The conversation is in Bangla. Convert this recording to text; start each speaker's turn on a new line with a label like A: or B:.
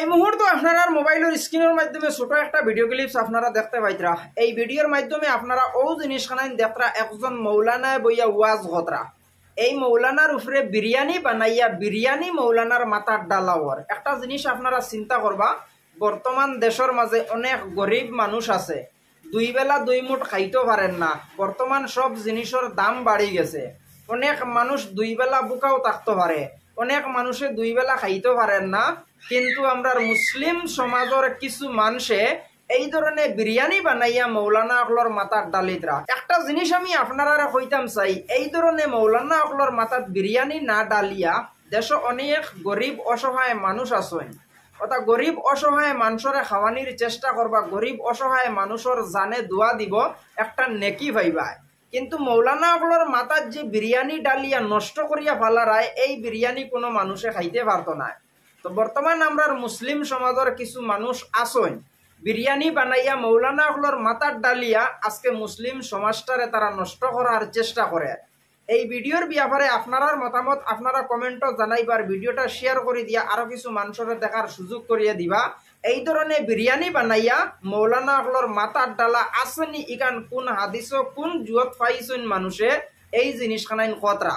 A: এই মুহূর্তে আপনারা মোবাইলের স্ক্রিনের মাধ্যমে ছোট একটা ভিডিও ক্লিপস আপনারা দেখতে পাইতরা। এই ভিডিওর মাধ্যমে আপনারা ও জিনিসখান দেখরা একজন মৌলানা বইয়া ওয়াজ হতরা। এই মৌলানার উপরে বিরিয়ানি বানাইয়া বিরিয়ানি মৌলানার মাথার ডালাওয়ার একটা জিনিস আপনারা চিন্তা করবা। বর্তমান দেশের মাঝে অনেক গরিব মানুষ আছে, দুই বেলা দুই মুঠ খাইতে পারেন না। বর্তমান সব জিনিসের দাম বাড়ি গেছে। অনেক মানুষ দুই বেলা বুকাও থাকতে পারে, অনেক মানুষে দুই বেলা খাইতে পারেন না। কিন্তু আমরা মুসলিম সমাজের কিছু মানুষে এই ধরনের বিরিয়ানি বানাইয়া মৌলানা আকলর মাথার ডালিতরা। একটা জিনিস আমি আপনারা কইতাম চাই, এই ধরনের মৌলানা আকলর মাথার বিরিয়ানি না ডালিয়া দেশে অনেক গরিব অসহায় মানুষ আছেন। অর্থাৎ গরিব অসহায় মানুষের খাওয়ানির চেষ্টা করবা, গরিব অসহায় মানুষের জানে দোয়া দিব, একটা নেকি ভাইবা। কিন্তু মৌলানা আকলর মাথার যে বিরিয়ানি ডালিয়া নষ্ট করিয়া ফালারায়, এই বিরিয়ানি কোনো মানুষে খাইতে পারতো না। তো বর্তমান আমরা মুসলিম সমাজের কিছু মানুষ আছেন বিরিয়ানি বানাইয়া মৌলানা আকলর মাথার ডালিয়া আজকে মুসলিম সমাজটারে তারা নষ্ট করার চেষ্টা করে। এই ভিডিওর ব্যাপারে আপনার মতামত আপনারা কমেন্টও জানাইবার, ভিডিওটা শেয়ার করে দিয়া আরো কিছু মানুষের দেখার সুযোগ করিয়া দিবা। এই ধরনের বিরিয়ানি বানাইয়া মৌলানা আকলর মাথার ডালা আসেনি ইকান কোন হাদিস কোন জুয়ত পাইছেন মানুষে এই জিনিসখানাইন কতরা।